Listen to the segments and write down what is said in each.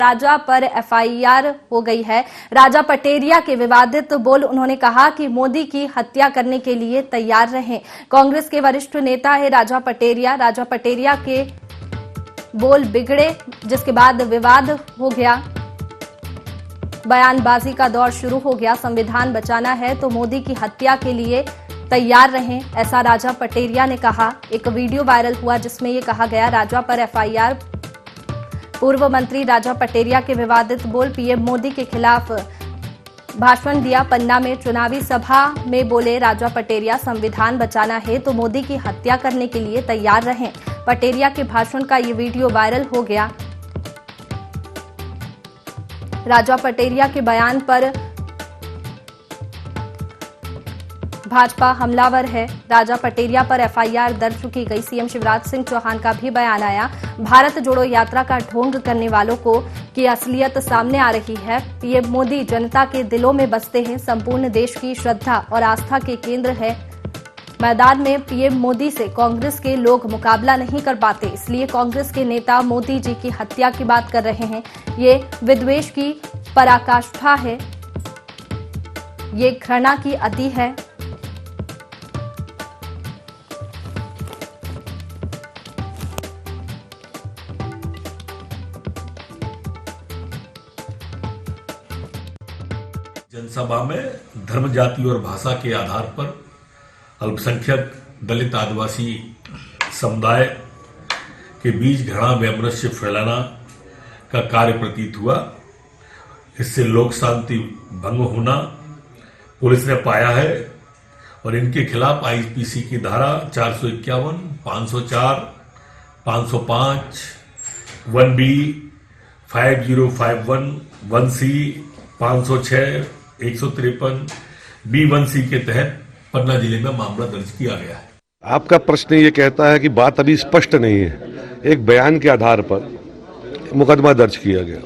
राजा पर एफआईआर हो गई है। राजा पटेरिया के विवादित बोल, उन्होंने कहा कि मोदी की हत्या करने के लिए तैयार रहें। कांग्रेस के वरिष्ठ नेता है राजा पटेरिया। राजा पटेरिया के बोल बिगड़े, जिसके बाद विवाद हो गया, बयानबाजी का दौर शुरू हो गया। संविधान बचाना है तो मोदी की हत्या के लिए तैयार रहें, ऐसा राजा पटेरिया ने कहा। एक वीडियो वायरल हुआ जिसमें यह कहा गया, राजा पर एफआईआर। पूर्व मंत्री राजा पटेरिया के विवादित बोल, पीएम मोदी के खिलाफ भाषण दिया। पन्ना में चुनावी सभा में बोले राजा पटेरिया, संविधान बचाना है तो मोदी की हत्या करने के लिए तैयार रहें। पटेरिया के भाषण का ये वीडियो वायरल हो गया। राजा पटेरिया के बयान पर भाजपा हमलावर है। राजा पटेरिया पर एफआईआर दर्ज की गई। सीएम शिवराज सिंह चौहान का भी बयान आया। भारत जोड़ो यात्रा का ढोंग करने वालों को की असलियत सामने आ रही है। पीएम मोदी जनता के दिलों में बसते हैं, संपूर्ण देश की श्रद्धा और आस्था के केंद्र है। मैदान में पीएम मोदी से कांग्रेस के लोग मुकाबला नहीं कर पाते, इसलिए कांग्रेस के नेता मोदी जी की हत्या की बात कर रहे हैं। ये विद्वेष की पराकाष्ठा है, ये घृणा की अति है। जनसभा में धर्म, जाति और भाषा के आधार पर अल्पसंख्यक, दलित, आदिवासी समुदाय के बीच घृणा वैमनस्य फैलाना का कार्य प्रतीत हुआ। इससे लोक शांति भंग होना पुलिस ने पाया है और इनके खिलाफ आईपीसी की धारा 451, 504, 505, 1B, 5051, 1C, 506, 153, B1C के तहत पन्ना जिले में मामला दर्ज किया गया है। आपका प्रश्न ये कहता है कि बात अभी स्पष्ट नहीं है। एक बयान के आधार पर मुकदमा दर्ज किया गया।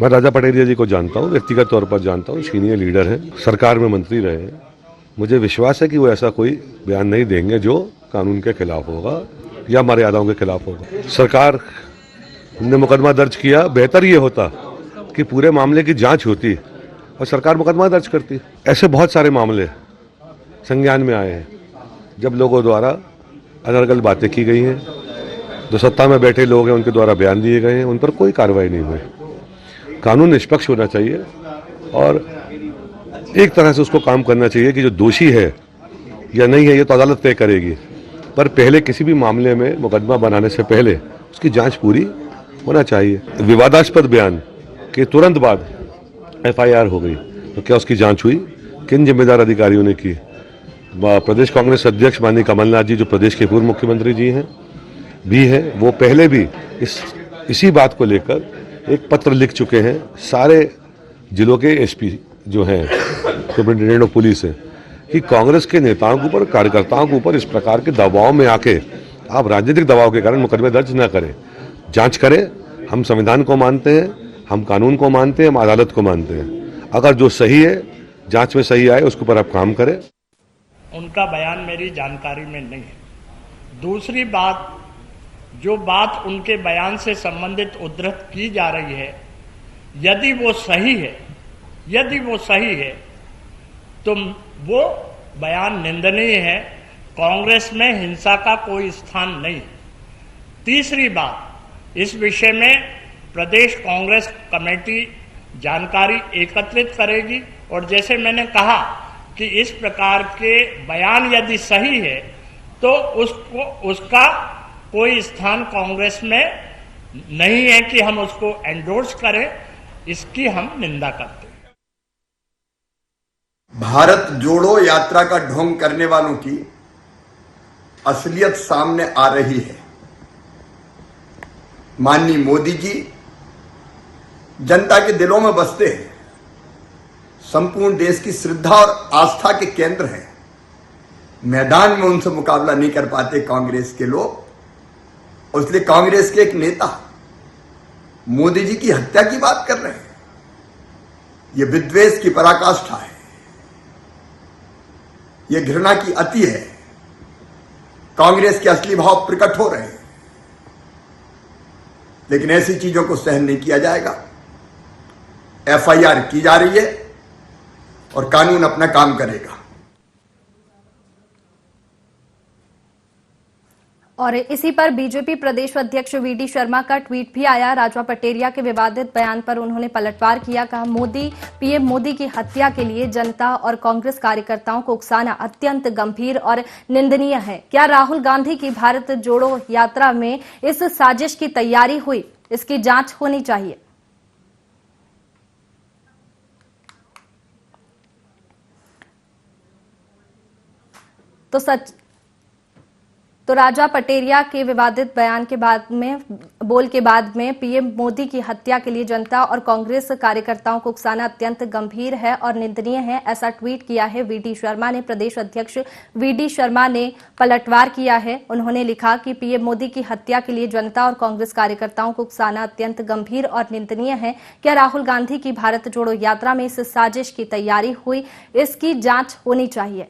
मैं राजा पटेरिया जी को जानता हूँ, व्यक्तिगत तौर पर जानता हूँ, सीनियर लीडर है, सरकार में मंत्री रहे हैं। मुझे विश्वास है कि वो ऐसा कोई बयान नहीं देंगे जो कानून के खिलाफ होगा या मर्यादाओं के खिलाफ होगा। सरकार ने मुकदमा दर्ज किया, बेहतर ये होता कि पूरे मामले की जांच होती और सरकार मुकदमा दर्ज करती। ऐसे बहुत सारे मामले संज्ञान में आए हैं जब लोगों द्वारा अनर्गल बातें की गई हैं, जो सत्ता में बैठे लोग हैं उनके द्वारा बयान दिए गए हैं, उन पर कोई कार्रवाई नहीं हुई। कानून निष्पक्ष होना चाहिए और एक तरह से उसको काम करना चाहिए कि जो दोषी है या नहीं है ये तो अदालत तय करेगी, पर पहले किसी भी मामले में मुकदमा बनाने से पहले उसकी जांच पूरी होना चाहिए। विवादास्पद बयान के तुरंत बाद एफआईआर हो गई, तो क्या उसकी जांच हुई? किन जिम्मेदार अधिकारियों ने की? प्रदेश कांग्रेस अध्यक्ष माननीय कमलनाथ जी, जो प्रदेश के पूर्व मुख्यमंत्री जी हैं भी हैं, वो पहले भी इसी बात को लेकर एक पत्र लिख चुके हैं सारे जिलों के एसपी जो हैं, सुप्रिंटेंडेंट ऑफ पुलिस हैं, कि कांग्रेस के नेताओं के ऊपर, कार्यकर्ताओं के ऊपर इस प्रकार के दबाव में आके आप राजनीतिक दबाव के कारण मुकदमे दर्ज न करें, जांच करें। हम संविधान को मानते हैं, हम कानून को मानते हैं, हम अदालत को मानते हैं। अगर जो सही है, जांच में सही आए, उसके ऊपर आप काम करें। उनका बयान मेरी जानकारी में नहीं है। दूसरी बात, जो बात उनके बयान से संबंधित उद्धृत की जा रही है, यदि वो सही है तो वो बयान निंदनीय है। कांग्रेस में हिंसा का कोई स्थान नहीं। तीसरी बात, इस विषय में प्रदेश कांग्रेस कमेटी जानकारी एकत्रित करेगी और जैसे मैंने कहा कि इस प्रकार के बयान यदि सही है तो उसका कोई स्थान कांग्रेस में नहीं है कि हम उसको एंडोर्स करें, इसकी हम निंदा करते हैं। भारत जोड़ो यात्रा का ढोंग करने वालों की असलियत सामने आ रही है। माननीय मोदी जी जनता के दिलों में बसते हैं, संपूर्ण देश की श्रद्धा और आस्था के केंद्र हैं। मैदान में उनसे मुकाबला नहीं कर पाते कांग्रेस के लोग, इसलिए कांग्रेस के एक नेता मोदी जी की हत्या की बात कर रहे हैं। यह विद्वेष की पराकाष्ठा है, यह घृणा की अति है। कांग्रेस के असली भाव प्रकट हो रहे हैं। लेकिन ऐसी चीजों को सहन नहीं किया जाएगा। एफआईआर की जा रही है और कानून अपना काम करेगा। और इसी पर बीजेपी प्रदेश अध्यक्ष वीडी शर्मा का ट्वीट भी आया। राजा पटेरिया के विवादित बयान पर उन्होंने पलटवार किया। कहा, पीएम मोदी की हत्या के लिए जनता और कांग्रेस कार्यकर्ताओं को उकसाना अत्यंत गंभीर और निंदनीय है। क्या राहुल गांधी की भारत जोड़ो यात्रा में इस साजिश की तैयारी हुई? इसकी जांच होनी चाहिए। तो राजा पटेरिया के विवादित बयान के बाद में पीएम मोदी की हत्या के लिए जनता और कांग्रेस कार्यकर्ताओं को उकसाना अत्यंत गंभीर है और निंदनीय है, ऐसा ट्वीट किया है वीडी शर्मा ने। प्रदेश अध्यक्ष वीडी शर्मा ने पलटवार किया है। उन्होंने लिखा कि पीएम मोदी की हत्या के लिए जनता और कांग्रेस कार्यकर्ताओं को उकसाना अत्यंत गंभीर और निंदनीय है। क्या राहुल गांधी की भारत जोड़ो यात्रा में इस साजिश की तैयारी हुई? इसकी जांच होनी चाहिए।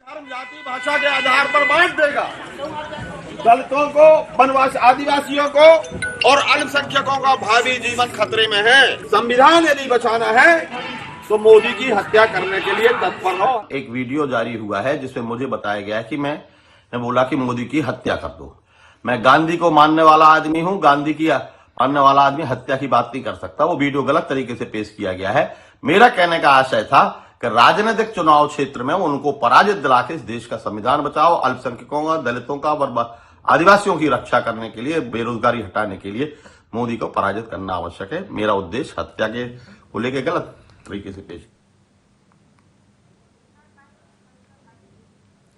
धर्म जाति भाषा के आधार पर बांट देगा। दलितों को, वनवासी आदिवासियों को और अल्पसंख्यकों का भावी जीवन खतरे में है। संविधान यदि बचाना है तो मोदी की हत्या करने के लिए तत्पर हो। एक वीडियो जारी हुआ है जिसमें मुझे बताया गया है कि मैं बोला कि मोदी की हत्या कर दो। मैं गांधी को मानने वाला आदमी हूं, गांधी की मानने वाला आदमी हत्या की बात नहीं कर सकता। वो वीडियो गलत तरीके से पेश किया गया है। मेरा कहने का आशय था कि राजनीतिक चुनाव क्षेत्र में उनको पराजित दिला के इस देश का संविधान बचाओ, अल्पसंख्यकों का, दलितों का और आदिवासियों की रक्षा करने के लिए, बेरोजगारी हटाने के लिए मोदी को पराजित करना आवश्यक है। मेरा उद्देश्य हत्या के को लेकर गलत तरीके से पेश।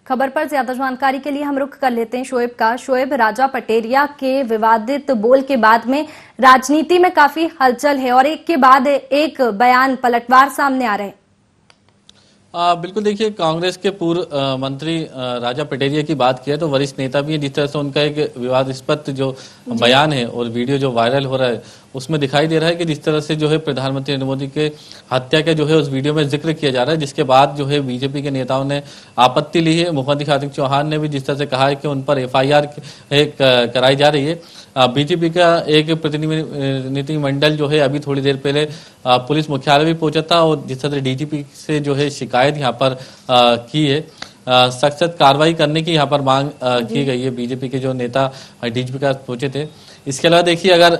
खबर पर ज्यादा जानकारी के लिए हम रुख कर लेते हैं शोएब का। शोएब, राजा पटेरिया के विवादित बोल के बाद में राजनीति में काफी हलचल है और एक के बाद एक बयान पलटवार सामने आ रहे हैं। बिल्कुल, देखिए, कांग्रेस के पूर्व मंत्री राजा पटेरिया की बात किया तो वरिष्ठ नेता भी है। जिस तरह से उनका एक विवादास्पद जो बयान है और वीडियो जो वायरल हो रहा है उसमें दिखाई दे रहा है कि जिस तरह से जो है प्रधानमंत्री नरेंद्र मोदी के हत्या का जो है उस वीडियो में जिक्र किया जा रहा है, जिसके बाद जो है बीजेपी के नेताओं ने आपत्ति ली है। मुख्यमंत्री शिवराज सिंह चौहान ने भी जिस तरह से कहा है कि उन पर एफआईआर कराई जा रही है। बीजेपी का एक प्रतिनिधि मंडल जो है अभी थोड़ी देर पहले पुलिस मुख्यालय भी पहुंचा था और जिस तरह से डीजीपी से जो है शिकायत यहाँ पर की है, सख्त कार्रवाई करने की यहाँ पर मांग की गई है। बीजेपी के जो नेता डीजीपी का पहुंचे थे। इसके अलावा देखिए, अगर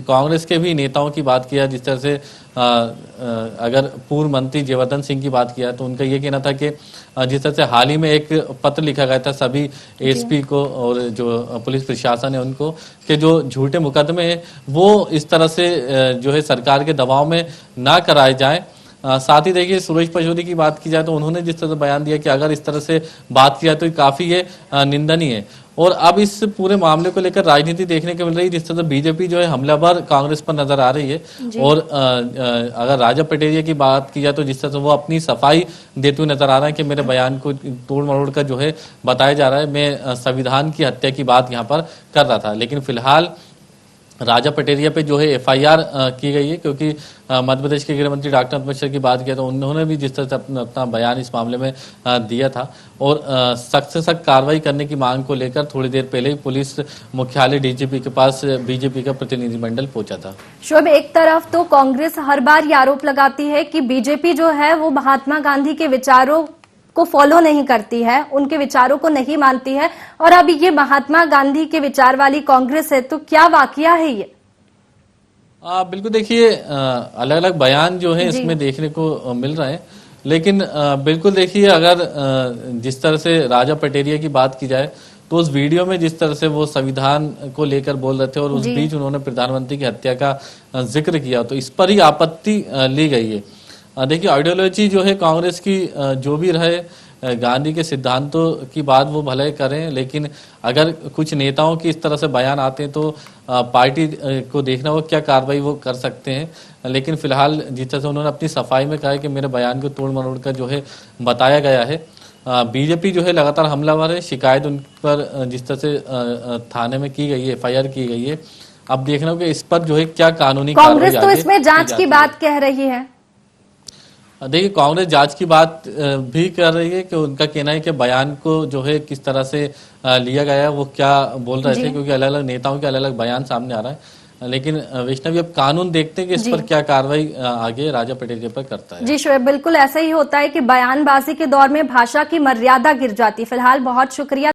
कांग्रेस के भी नेताओं की बात किया, जिस तरह से अगर पूर्व मंत्री जयवर्धन सिंह की बात किया तो उनका ये कहना था कि जिस तरह से हाल ही में एक पत्र लिखा गया था सभी एसपी को और जो पुलिस प्रशासन है उनको, कि जो झूठे मुकदमे हैं वो इस तरह से जो है सरकार के दबाव में ना कराए जाए। साथ ही देखिए, सुरेश पचौरी की बात की जाए तो उन्होंने जिस तरह से बयान दिया कि अगर इस तरह से बात किया तो काफी ये निंदनीय है। और अब इस पूरे मामले को लेकर राजनीति देखने को मिल रही है, जिस तरह से बीजेपी जो है हमलावर कांग्रेस पर नजर आ रही है। और अगर राजा पटेरिया की बात की जाए तो जिस तरह से वो अपनी सफाई देते हुए नजर आ रहा है कि मेरे बयान को तोड़ मरोड़ कर जो है बताया जा रहा है, मैं संविधान की हत्या की बात यहाँ पर कर रहा था। लेकिन फिलहाल राजा पटेरिया पे जो है एफआईआर की गई है, क्योंकि मध्य प्रदेश के गृह मंत्री डॉक्टर नरोत्तम मिश्रा की बात किया तो उन्होंने भी जिस तरह से अपना बयान इस मामले में दिया था और सख्त से सख्त कार्रवाई करने की मांग को लेकर थोड़ी देर पहले ही पुलिस मुख्यालय डीजीपी के पास बीजेपी का प्रतिनिधिमंडल पहुंचा था। शोभ, एक तरफ तो कांग्रेस हर बार ये आरोप लगाती है कि बीजेपी जो है वो महात्मा गांधी के विचारों को फॉलो नहीं करती है, उनके विचारों को नहीं मानती है, और अब ये महात्मा गांधी के विचार वाली कांग्रेस है, तो क्या वाकया है ये? बिल्कुल, देखिए, अलग अलग बयान जो है इसमें देखने को मिल रहे हैं। लेकिन बिल्कुल देखिए, अगर जिस तरह से राजा पटेरिया की बात की जाए तो उस वीडियो में जिस तरह से वो संविधान को लेकर बोल रहे थे और उस जी। बीच उन्होंने प्रधानमंत्री की हत्या का जिक्र किया, तो इस पर ही आपत्ति ली गई है। देखिए, आइडियोलॉजी जो है कांग्रेस की जो भी रहे, गांधी के सिद्धांतों की बात वो भले करें, लेकिन अगर कुछ नेताओं की इस तरह से बयान आते हैं तो पार्टी को देखना वो क्या कार्रवाई वो कर सकते हैं। लेकिन फिलहाल जिस तरह से उन्होंने अपनी सफाई में कहा है कि मेरे बयान को तोड़ मरोड़ कर जो है बताया गया है। बीजेपी जो है लगातार हमलावर है, शिकायत उन पर जिस तरह से थाने में की गई है, FIR की गई है। अब देखना होगा इस पर जो है क्या कानूनी कांग्रेस तो कार्रवाई इसमें आगे जांच की की जाती बात कह रही है। देखिए, कांग्रेस जांच की बात भी कर रही है कि उनका कहना है कि बयान को जो है किस तरह से लिया गया है, वो क्या बोल रहे थे, क्योंकि अलग अलग नेताओं के अलग अलग बयान सामने आ रहा है। लेकिन वैष्णवी, अब कानून देखते हैं कि इस पर क्या कार्रवाई आगे राजा पटेरिया पर करता है। जी शोएब, बिल्कुल ऐसा ही होता है कि बयानबाजी के दौर में भाषा की मर्यादा गिर जाती। फिलहाल बहुत शुक्रिया।